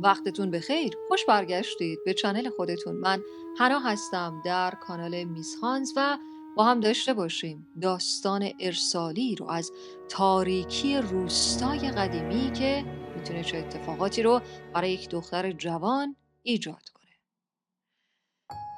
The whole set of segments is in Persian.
وقتتون بخیر. خوش برگشتید به چنل خودتون. من حنا هستم در کانال میس هانز و با هم داشته باشیم داستان ارسالی رو از تاریکی روستای قدیمی که میتونه چه اتفاقاتی رو برای یک دختر جوان ایجاد کنه.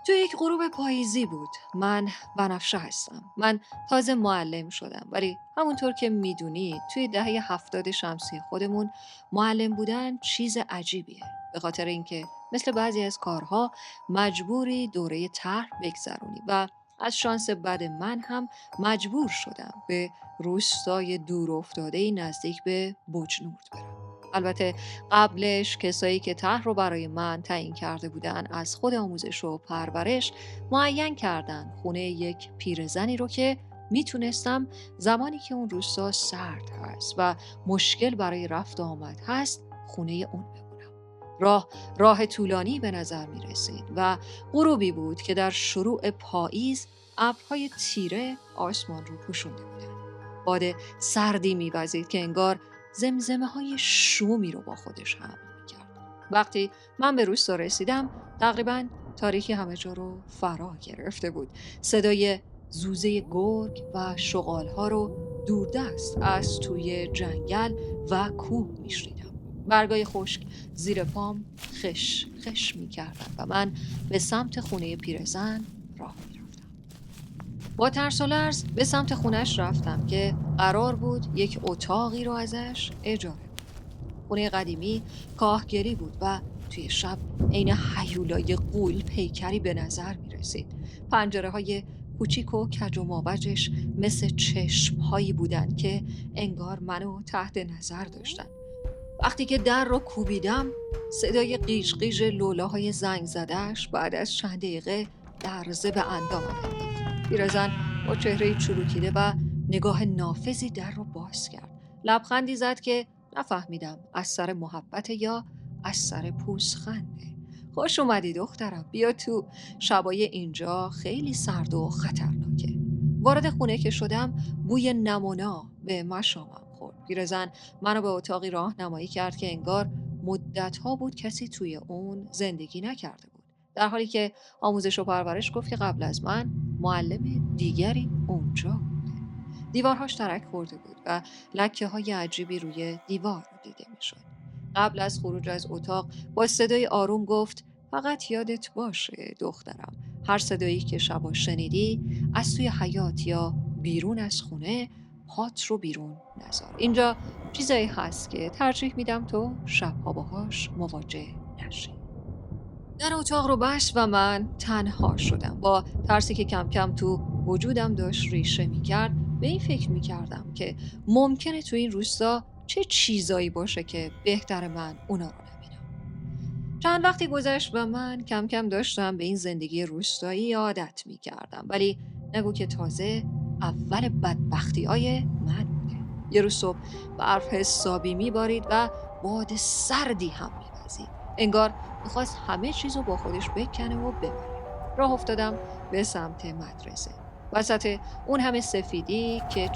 تو یک غروب پاییزی بود. من بنفشه هستم. من تازه معلم شدم، ولی همونطور که میدونید توی دهه 70 شمسی خودمون معلم بودن چیز عجیبیه، به خاطر اینکه مثل بعضی از کارها مجبوری دوره طرح بگذرونی و از شانس بد من هم مجبور شدم به روستای دور افتاده نزدیک به بجنورد برم. البته قبلش کسایی که طرح رو برای من تعیین کرده بودن از خود آموزش و پرورش معین کردن خونه یک پیرزنی رو که میتونستم زمانی که اون روستا سرد هست و مشکل برای رفت و آمد هست خونه اون بمونم. راه طولانی به نظر می رسید و غروبی بود که در شروع پاییز ابرهای تیره آسمان رو پوشونده بودن. باد سردی می‌وزید که انگار زمزمه های شومی رو با خودش حمل می‌کرد. وقتی من به روستا رسیدم تقریباً تاریکی همه جا رو فرا گرفته بود. صدای زوزه گرگ و شغال‌ها رو دوردست از توی جنگل و کوه می‌شنیدم. برگای خشک زیر پام خش خش می‌کردن و من به سمت خونه پیرزن راه می‌رفتم. با ترس و لرز به سمت خونش رفتم که قرار بود یک اتاقی رو ازش اجاره کنم. خونه قدیمی کاهگری بود و توی شب عین هیولای غول پیکری به نظر می رسید. پنجره های کوچیک و کج و مابجش مثل چشم هایی بودن که انگار منو تحت نظر داشتن. وقتی که در رو کوبیدم صدای قیش قیش لولاهای زنگ زدهش بعد از چند دقیقه لرزه به اندامم انداخت. پیرزن با چهره چروکیده و نگاه نافذی در رو باز کرد. لبخندی زد که نفهمیدم از سر محبت یا از سر پوزخنده. خوش اومدی دخترم، بیا تو. شبای اینجا خیلی سرد و خطرناکه. وارد خونه که شدم بوی نمونا به مشامم خورد. پیرزن منو به اتاقی راهنمایی کرد که انگار مدت‌ها بود کسی توی اون زندگی نکرده بود. در حالی که آموزش و پرورش گفت که قبل از من معلم دیگری اونجا بوده. دیوارهاش ترک خورده بود و لکه‌های عجیبی روی دیوار رو دیده می‌شد. قبل از خروج از اتاق با صدای آروم گفت فقط یادت باشه دخترم، هر صدایی که شبا شنیدی از توی حیاط یا بیرون از خونه پات رو بیرون نذار. اینجا چیزایی هست که ترجیح میدم تو شبها باهاش مواجه نشی. در اتاق رو بست و من تنها شدم. با ترسی که کم کم تو وجودم داشت ریشه میکرد به این فکر میکردم که ممکنه تو این روستا چه چیزایی باشه که بهتر من اونا رو نبینم. چند وقتی گذشت و من کم کم داشتم به این زندگی روستایی عادت میکردم، ولی نگو که تازه اول بدبختی‌های من بوده. یه روز صبح برف حسابی میبارید و باد سردی هم میوزید. انگار میخواست همه چیزو با خودش بکنه و ببره. راه افتادم به سمت مدرسه. وسط اون همه سفیدی که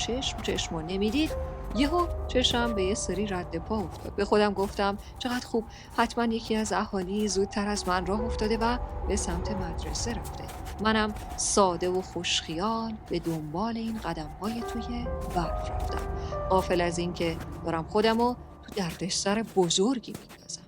چشمو نمیدید یهو چشم به یه سری رد پا افتاد. به خودم گفتم چقدر خوب، حتما یکی از اهالی زودتر از من راه افتاده و به سمت مدرسه رفته. منم ساده و خوشخیال به دنبال این قدم‌های توی برف رفتم، غافل از این که دارم خودمو تو دردسر بزرگی میندازم.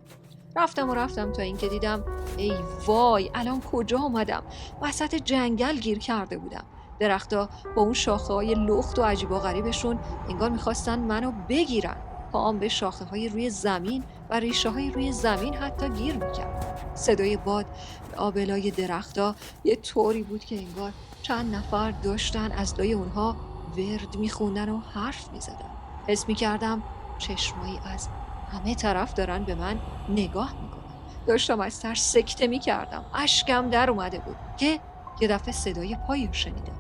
رفتم تا اینکه دیدم ای وای، الان کجا آمدم؟ وسط جنگل گیر کرده بودم. درختا با اون شاخه‌های لخت و عجیب و غریبشون انگار میخواستن منو بگیرن. پام به شاخه‌های روی زمین و ریشه‌های روی زمین حتی گیر میکرد. صدای باد به آبلای درختا یه طوری بود که انگار چند نفر داشتن از لای اونها ورد میخوندن و حرف میزدن. حس میکردم چشمایی از همه طرف دارن به من نگاه میکنن. داشتم از ترس سکته میکردم. اشکم در اومده بود که یه دفعه صدای پایی رو شنیدم.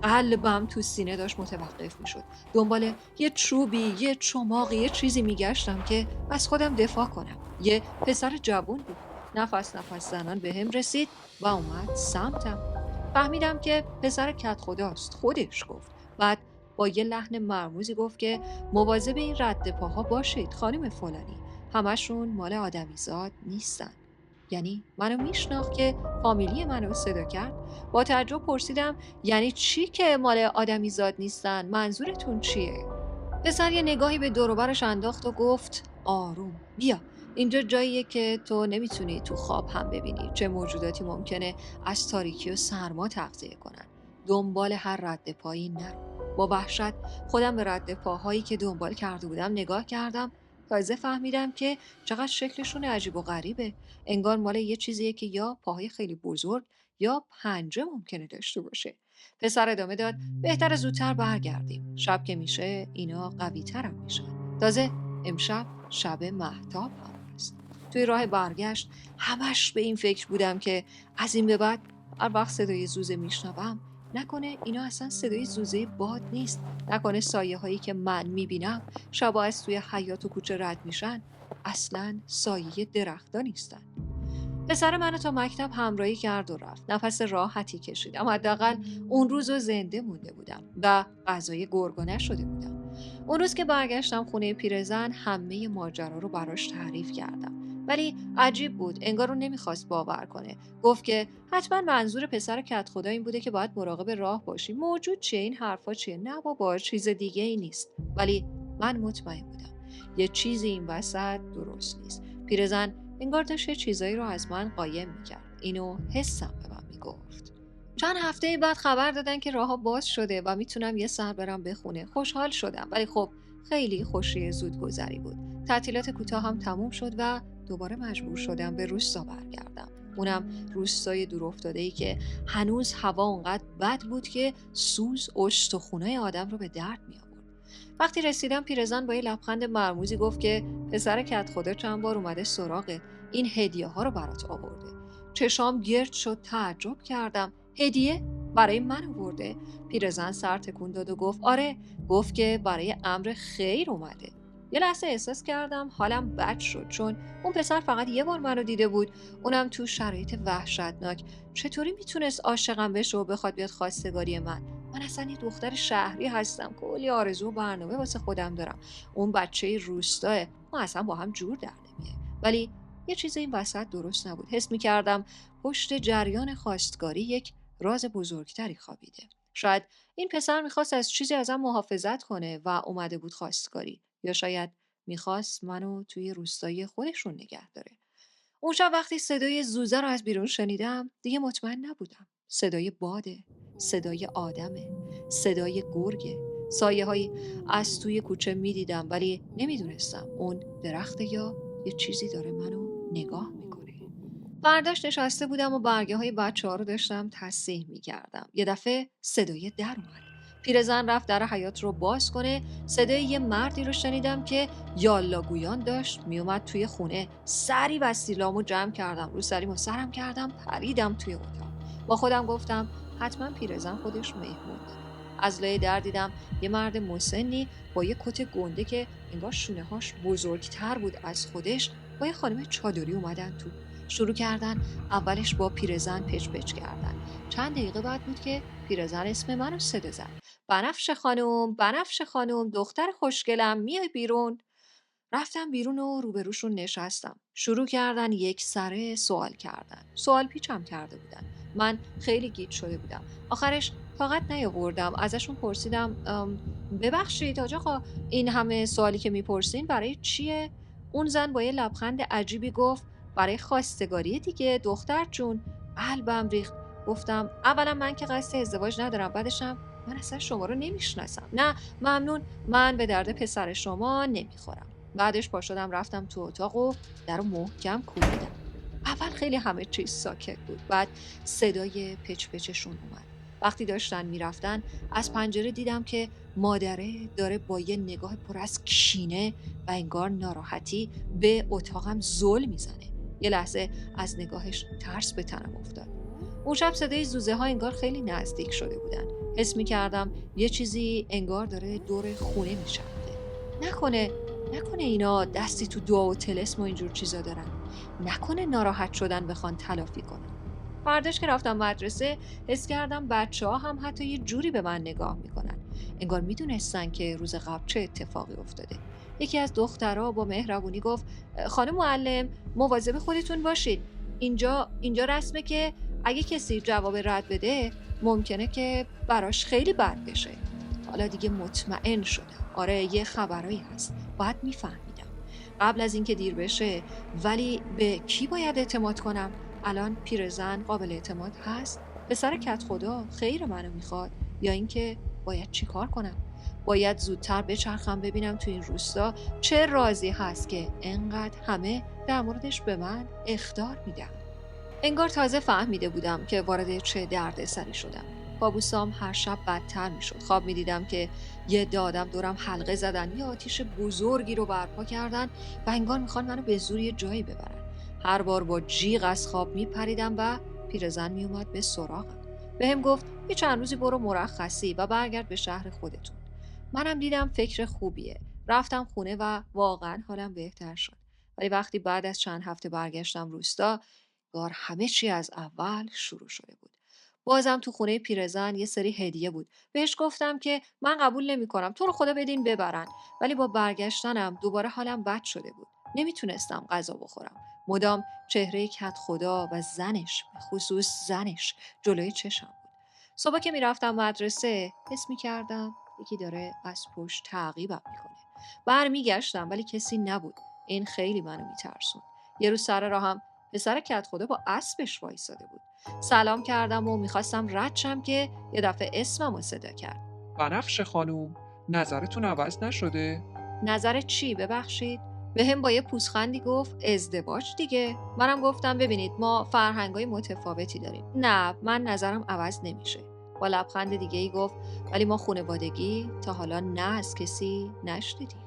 قلبم تو سینه داشت متوقف میشد. دنبال یه چوبی، یه چماقی، یه چیزی میگشتم که از خودم دفاع کنم. یه پسر جوون بود. نفس زنان به هم رسید و اومد سمتم. فهمیدم که پسر کت خداست. خودش گفت. بعد با یه لحن مرموزی گفت که مواظب این رد پاها باشید خانم فلانی. همشون مال آدمیزاد نیستن. یعنی منو میشناخت که فامیلی منو صدا کرد. با تعجب پرسیدم یعنی چی که مال آدمیزاد نیستن؟ منظورتون چیه؟ پسر یه نگاهی به دور و برش انداخت و گفت آروم بیا، اینجا جاییه که تو نمیتونی تو خواب هم ببینی چه موجوداتی ممکنه از تاریکی و سرما تغذیه کنن. دنبال هر رد پایی نرو. با وحشت خودم به رد پاهایی که دنبال کرده بودم نگاه کردم. تازه فهمیدم که چقدر شکلشون عجیب و غریبه. انگار مال یه چیزیه که یا پاهای خیلی بزرگ یا پنجه ممکنه داشته باشه. پسر ادامه داد بهتره زودتر برگردیم. شب که میشه اینا قوی ترم میشن. تازه امشب شب مهتاب هم هست. توی راه برگشت همش به این فکر بودم که از این به بعد هر وقت صدای زوزه میشنوم نکنه اینا اصلا صدای زوزه باد نیست، نکنه سایه هایی که من میبینم شبا از توی حیاط و کوچه رد میشن اصلا سایه درختا نیستن. پسر منو تا مکتب همراهی کرد و رفت. نفس راحتی کشیدم. حداقل اون روزو زنده مونده بودم و غذای گرگو نشده بودم. اون روز که برگشتم خونه پیرزن همه ماجرا رو براش تعریف کردم. ولی عجیب بود، انگار اون نمیخواست باور کنه. گفت که حتما منظور پسر کت خدا این بوده که باید مراقب راه باشی. موجود چیه؟ این حرفا چیه؟ نه بابا، چیز دیگه ای نیست. ولی من مطمئن بودم یه چیزی این وسط درست نیست. پیرزن انگار داشت یه چیزایی رو از من قایم میکرد. اینو حسم به من میگفت. چند هفته بعد خبر دادن که راهها باز شده و میتونم یه سر برم به خونه. خوشحال شدم، ولی خب خیلی خوشی زودگذری بود. تعطیلات کوتاه هم تموم شد و دوباره مجبور شدم به روستا برگردم. اونم روستای دورافتاده‌ای که هنوز هوا اونقدر بد بود که سوز استخونای آدم رو به درد می آورد. وقتی رسیدم پیرزن با یه لبخند مرموزی گفت که پسر کت خدا چند بار اومده سراغت، این هدیه ها رو برات آورده. چشام گرد شد، تعجب کردم. هدیه برای من آورده؟ پیرزن سر تکون داد و گفت آره، گفت که برای امر خیر اومده. یه لحظه احساس کردم حالم بد شد، چون اون پسر فقط یه بار منو دیده بود، اونم تو شرایط وحشتناک. چطوری میتونست عاشقم بشه و بخواد بیاد خواستگاری من اصلا یه دختر شهری هستم، کلی آرزو و برنامه واسه خودم دارم. اون بچه روستاه، ما اصلا با هم جور در نمیه. ولی یه چیز این وسط درست نبود. حس می‌کردم پشت جریان خواستگاری یک راز بزرگتری خوابیده. شاید این پسر میخواست از چیزی ازم محافظت کنه و اومده بود خواستگاری، یا شاید میخواست منو توی روستای خودشون نگه داره. اون شب وقتی صدای زوزه رو از بیرون شنیدم دیگه مطمئن نبودم. صدای باده، صدای آدمه، صدای گرگه. سایه هایی از توی کوچه میدیدم ولی نمیدونستم اون درخته یا یه چیزی داره منو نگاه میکنه. برداشت نشسته بودم و برگه های بچه ها رو داشتم تصحیح میکردم. یه دفعه صدای در اومد. پیرزن رفت در حیاط رو باز کنه. صدای یه مردی رو شنیدم که یالاگویان داشت میومد توی خونه. سری وسیلامو جمع کردم، رو سریم و سرم کردم، پریدم توی اتاق. با خودم گفتم حتما پیرزن خودش مهمون داره. از لای در دیدم یه مرد مسنی با یه کت گنده که انگار شونه هاش بزرگتر بود از خودش، با یه خانم چادری اومدن تو. شروع کردن اولش با پیرزن پچ پچ کردن. چند دقیقه بعد بود که پیرزن اسم منو صدا زد. بنفشه خانم، بنفشه خانم، دختر خوشگلم، میای بیرون؟ رفتم بیرون و روبروشون نشستم. شروع کردن یک سره سوال کردن. سوال پیچم کرده بودن. من خیلی گیج شده بودم. آخرش طاقت نیاوردم. ازشون پرسیدم ببخشید حاج آقا، این همه سوالی که میپرسین برای چیه؟ اون زن با یه لبخند عجیبی گفت برای خواستگاری دیگه دختر جون. قلبم ریخت. گفتم اولا من که قصد ازدواج ندارم، بعدشم من اصلا شما رو نمیشناسم. نه ممنون، من به درد پسر شما نمیخورم. بعدش پا شدم رفتم تو اتاق و در رو محکم کوبیدم. اول خیلی همه چیز ساکت بود، بعد صدای پچ پچشون اومد. وقتی داشتن میرفتن از پنجره دیدم که مادره داره با یه نگاه پر از کینه و انگار ناراحتی به اتاقم زل میزنه. یه لحظه از نگاهش ترس به تنم افتاد. اون شب صدای زوزه ها انگار خیلی نزدیک شده بودن. حس میکردم یه چیزی انگار داره دور خونه میچرخه. نکنه اینا دستی تو دعا و طلسم و اینجور چیزا دارن. نکنه ناراحت شدن بخوان تلافی کنن. فرداش که رفتم مدرسه حس کردم بچه‌ها هم حتی یه جوری به من نگاه میکنن. انگار میدونستن که روز قبل چه اتفاقی افتاده. یکی از دخترها با مهربونی گفت خانم معلم مواظب خودتون باشید. اینجا رسمه که اگه کسی جواب رد بده ممکنه که براش خیلی بد بشه. حالا دیگه مطمئن شدم. آره یه خبرایی هست. باید میفهمیدم قبل از اینکه دیر بشه. ولی به کی باید اعتماد کنم؟ الان پیرزن قابل اعتماد هست؟ پسر کت خدا خیر منو میخواد یا اینکه باید چیکار کنم؟ باید زودتر بچرخم ببینم تو این روستا چه رازی هست که انقدر همه در موردش به من اخطار میدن. انگار تازه فهمیده بودم که وارد چه دردسری شدم. کابوسام هر شب بدتر میشد. خواب میدیدم که یه عده آدم دورم حلقه زدن، یه آتیش بزرگی رو برپا کردن و انگار میخوان منو به زور یه جایی ببرن. هر بار با جیغ از خواب میپریدم و پیرزن میومد به سراغم. بهم گفت یه چند روزی برو مرخصی و برگرد به شهر خودتون. منم دیدم فکر خوبیه. رفتم خونه و واقعا حالم بهتر شد. ولی وقتی بعد از چند هفته برگشتم روستا، همه چی از اول شروع شده بود. بازم تو خونه پیرزن یه سری هدیه بود. بهش گفتم که من قبول نمی‌کنم، تو رو خدا بدین ببرن. ولی با برگشتنم دوباره حالم بد شده بود. نمیتونستم غذا بخورم. مدام چهره کت خدا و زنش، به خصوص زنش، جلوی چشم بود. صبح که میرفتم مدرسه حس می‌کردم یکی داره از پشت تعقیبم میکنه. برمیگشتم ولی کسی نبود. این خیلی منو میترسون. یه روز سر راهم پسر کت خدا با اسبش وایساده بود. سلام کردم و میخواستم رد شم که یه دفعه اسمم رو صدا کرد. بنفشه خانوم، نظرتون عوض نشده؟ نظر چی ببخشید؟ به هم با یه پوزخندی گفت ازدواج دیگه. منم گفتم ببینید ما فرهنگای متفاوتی داریم. نه من نظرم عوض نمیشه. با لبخند دیگه ای گفت ولی ما خانوادگی تا حالا نه از کسی نشنیدیم.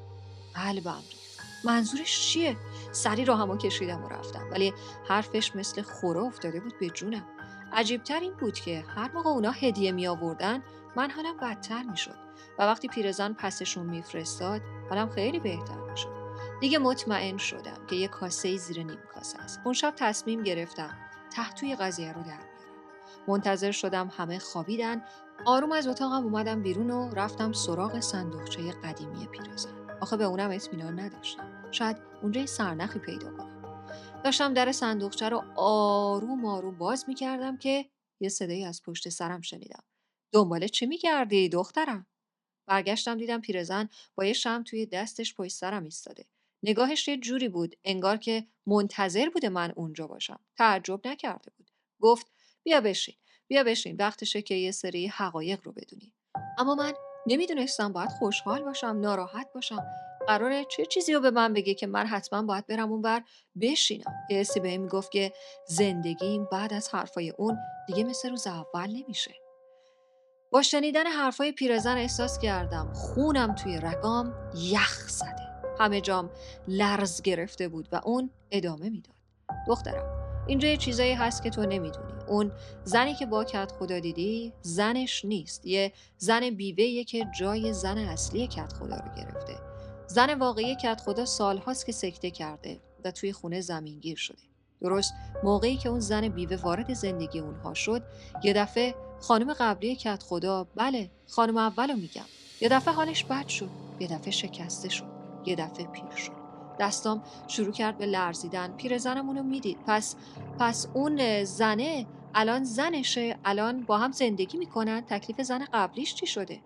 قلبم ریخت. منظورش چیه؟ سری راهمو کشیدم و رفتم ولی حرفش مثل خوره افتاده بود به جونم. عجیبتر این بود که هر موقع اونا هدیه می آوردن من حالم بدتر می شد و وقتی پیرزن پسشون میفرستاد حالم خیلی بهتر می شد. دیگه مطمئن شدم که یه کاسه زیر نیم کاسه است. اون شب تصمیم گرفتم تحتوی قضیه رو در بیارم. منتظر شدم همه خوابیدن. آروم از اتاقم اومدم بیرون و رفتم سراغ صندوقچه قدیمی پیرزن. آخه به اونم اطمینان نداشتم. شاید اونجا یه سرنخی پیدا کنم. داشتم در صندوقچه رو آروم آروم باز میکردم که یه صدایی از پشت سرم شنیدم. دنبال چی میگردی دخترم؟ برگشتم دیدم پیرزن با یه شمع توی دستش پشت سرم ایستاده. نگاهش یه جوری بود انگار که منتظر بوده من اونجا باشم. تعجب نکرده بود. گفت بیا بشین. بیا بشین وقتشه که یه سری حقایق رو بدونی. اما من نمیدونستم باید خوشحال باشم ناراحت باشم. قراره چه چیزی رو به من بگه که من حتما باید برم اونور بشینم. یه حسی بهم میگفت که زندگیم بعد از حرفای اون دیگه مثل روز اول نمیشه. با شنیدن حرفای پیرزن احساس کردم خونم توی رگام یخ زده. همه جام لرز گرفته بود و اون ادامه میداد. دخترم اینجا یه چیزایی هست که تو نمیدونی. اون زنی که با کت خدا دیدی زنش نیست. یه زن بیوه‌ایه که جای زن اصلی کت خدا رو گرفته. زن واقعی کت خدا سالهاست که سکته کرده و توی خونه زمینگیر شده. درست موقعی که اون زن بیوه وارد زندگی اونها شد یه دفعه خانم قبلی کت خدا، بله خانم اولو میگم، یه دفعه حالش بد شد، یه دفعه شکسته شد، یه دفعه پیر شد. دستام شروع کرد به لرزیدن. پیرزنم اونو میدید. پس اون زنه الان زنشه، الان با هم زندگی میکنن. تکلیف زن قبلیش چی شده؟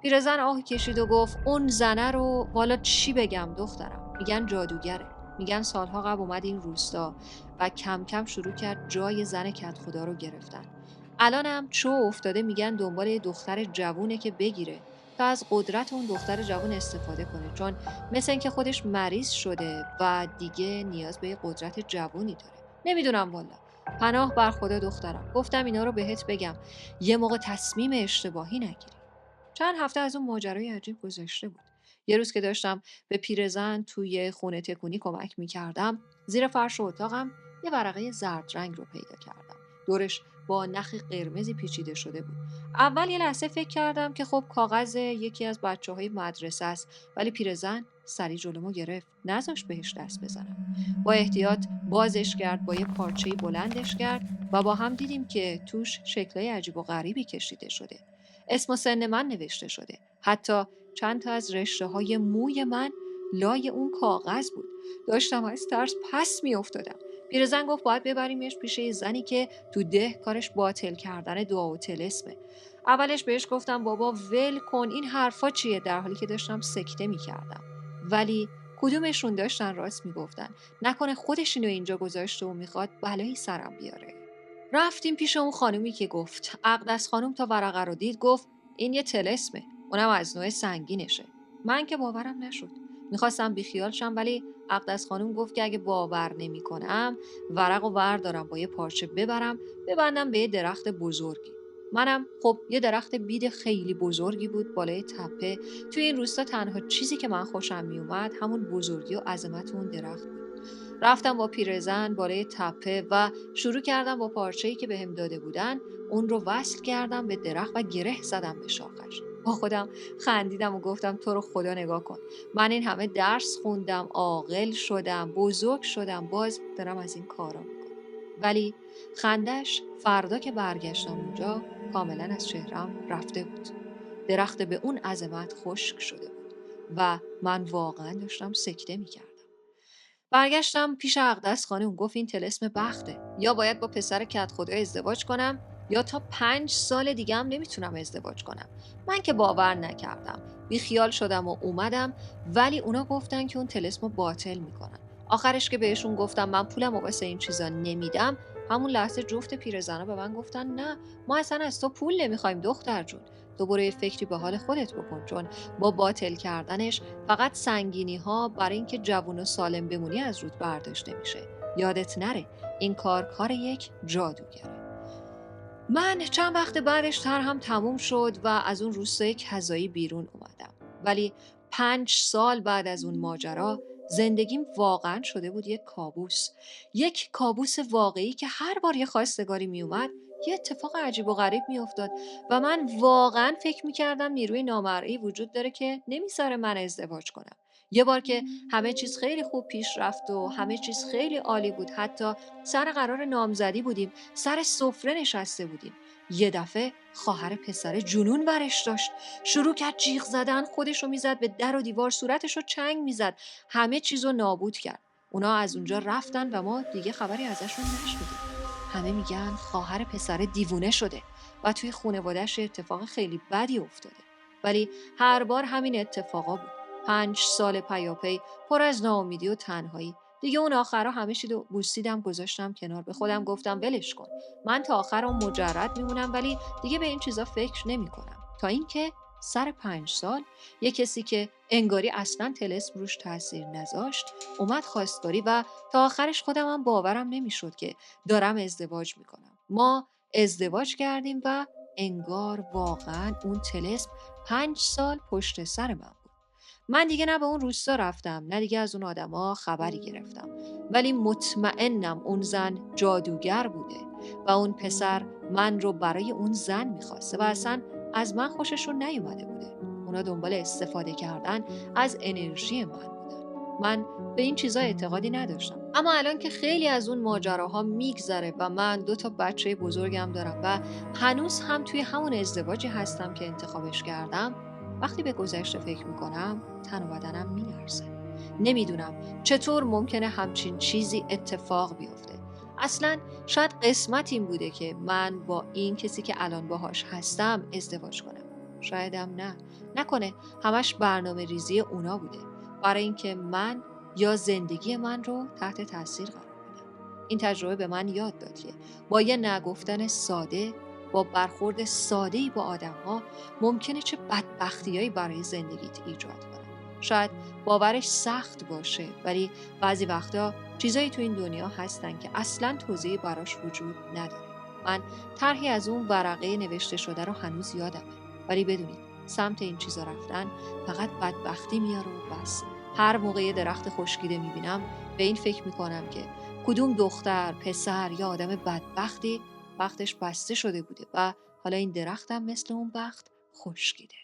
پیرزن آه کشید و گفت اون زنه رو والا چی بگم دخترم، میگن جادوگره. میگن سالها قبل اومد این روستا و کم کم شروع کرد جای زن کت خدا رو گرفتن. الانم چو افتاده میگن دنبال یه دختر جوونه که بگیره تا از قدرت اون دختر جوون استفاده کنه، چون مثل اینکه خودش مریض شده و دیگه نیاز به یه قدرت جوونی داره. نمیدونم والا. پناه بر خدا دخترم. گفتم اینا رو بهت بگم یه موقع تصمیم اشتباهی نگیری. چند هفته از اون ماجرای عجیب گذشته بود. یه روز که داشتم به پیرزن توی خونه تکونی کمک می‌کردم، زیر فرش اتاقم یه ورقه زرد رنگ رو پیدا کردم. دورش با نخ قرمزی پیچیده شده بود. اول یه لحظه فکر کردم که خب کاغذ یکی از بچه‌های مدرسه است، ولی پیرزن سری جلومو گرفت، نذاشت بهش دست بزنم. با احتیاط بازش کرد، با یه پارچه‌ای بلندش کرد و با هم دیدیم که توش شکلای عجیب و غریبی کشیده شده. اسم و سن من نوشته شده. حتی چند تا از رشته های موی من لای اون کاغذ بود. داشتم از ترس پس میافتادم. پیرزن گفت باید ببریمش پیش یه زنی که تو ده کارش باطل کردن دعا و طلسمه. اولش بهش گفتم بابا ول کن، این حرفا چیه، در حالی که داشتم سکته میکردم. ولی کدومشون داشتن راست میگفتن. نکنه خودش اینو اینجا گذاشته و میخواد بلایی سرم بیاره. رفتیم پیش اون خانومی که گفت. اقدس خانوم تا ورقه رو دید گفت این یه طلسمه، اونم از نوع سنگینشه. من که باورم نشد. میخواستم بیخیال شم، ولی اقدس خانوم گفت که اگه باور نمی‌کنم ورق و وردارم با یه پارچه ببرم ببندم به یه درخت بزرگی. منم خب یه درخت بید خیلی بزرگی بود بالای تپه. توی این روستا تنها چیزی که من خوشم میومد همون بزرگی و عظمت اون درخت بود. رفتم با پیرزن بالای تپه و شروع کردم با پارچه‌ای که بهم داده بودن اون رو وصل کردم به درخت و گره زدم به شاخش. با خودم خندیدم و گفتم تو رو خدا نگاه کن، من این همه درس خوندم، عاقل شدم، بزرگ شدم، باز دارم از این کارا میکنم. ولی خندش فردا که برگشتم اونجا کاملا از چهرم رفته بود. درخت به اون عظمت خشک شده بود و من واقعا داشتم سکته میکردم. برگشتم پیش اقدس خانم، گفت این طلسم بخته، یا باید با پسر کت خدا ازدواج کنم یا تا 5 سال دیگه هم نمیتونم ازدواج کنم. من که باور نکردم، بی خیال شدم و اومدم، ولی اونا گفتن که اون طلسم رو باطل میکنن. آخرش که بهشون گفتم من پولم و واسه این چیزا نمیدم، همون لحظه جفت پیرزنا به من گفتن نه، ما اصلا از تو پول نمیخوایم دختر جون، تو برو یه فکری به حال خودت بکن، چون با باطل کردنش فقط سنگینی ها برای اینکه جوون و سالم بمونی از رود برداشته میشه. یادت نره این کار یک جادوگره. من چند وقت بعدش طرحم تموم شد و از اون روستای کذایی بیرون اومدم. ولی 5 سال بعد از اون ماجرا زندگیم واقعا شده بود یک کابوس واقعی که هر بار یه خواستگاری میومد یه اتفاق عجیب و غریب میافتاد و من واقعا فکر میکردم نیروی نامرئی وجود داره که نمیذاره من ازدواج کنم. یه بار که همه چیز خیلی خوب پیش رفت و همه چیز خیلی عالی بود، حتی سر قرار نامزدی بودیم، سر سفره نشسته بودیم، یه دفعه خواهر پسر جنون برش داشت، شروع کرد جیغ زدن، خودشو میزد به در و دیوار، صورتشو چنگ میزد، همه چیزو نابود کرد. اونا از اونجا رفتن و ما دیگه خبری ازشون نشنیدیم. همه میگن خواهر پسر دیوونه شده و توی خانواده‌اش اتفاق خیلی بدی افتاده. ولی هر بار همین اتفاقا بود. 5 سال پیاپی پر از ناامیدی و تنهایی. دیگه اون آخرها همه چیزو بوسیدم گذاشتم کنار، به خودم گفتم ولش کن، من تا آخر اون مجرد میمونم، ولی دیگه به این چیزا فکر نمی‌کنم. تا اینکه سر 5 سال یه کسی که انگاری اصلاً طلسم روش تاثیر نذاشت اومد خواستگاری و تا آخرش خودم هم باورم نمیشد که دارم ازدواج میکنم. ما ازدواج کردیم و انگار واقعاً اون طلسم 5 سال پشت سر من بود. من دیگه نه به اون روستا رفتم نه دیگه از اون آدما خبری گرفتم، ولی مطمئنم اون زن جادوگر بوده و اون پسر من رو برای اون زن میخواسته و اصلا از من خوششون نیومده بوده. اونا دنبال استفاده کردن از انرژی من بودن. من به این چیزا اعتقادی نداشتم، اما الان که خیلی از اون ماجراها میگذره و من 2 تا بچه بزرگم دارم و هنوز هم توی همون ازدواجی هستم که انتخابش کردم، وقتی به گذشته فکر میکنم تن و بدنم میلرزه. نمیدونم چطور ممکنه همچین چیزی اتفاق بیفته. اصلا شاید قسمت این بوده که من با این کسی که الان باهاش هستم ازدواج کنم. شایدم نه. نکنه همش برنامه ریزی اونا بوده برای اینکه من یا زندگی من رو تحت تاثیر قرار بدم. این تجربه به من یاد داد که با یه نگفتن ساده، با برخورد ساده‌ای با آدم‌ها ممکنه چه بدبختیایی برای زندگیت ایجاد کنه. شاید باورش سخت باشه، ولی بعضی وقتا چیزایی تو این دنیا هستن که اصلاً توضیحی براش وجود نداره. من طرحی از اون ورقه نوشته شده رو هنوز یادمه، ولی بدونید سمت این چیزا رفتن فقط بدبختی میاره و بس. هر موقع یه درخت خشکیده میبینم به این فکر میکنم که کدوم دختر، پسر یا آدم بدبختی بختش بسته شده بوده و حالا این درختم مثل اون بخت خشکیده.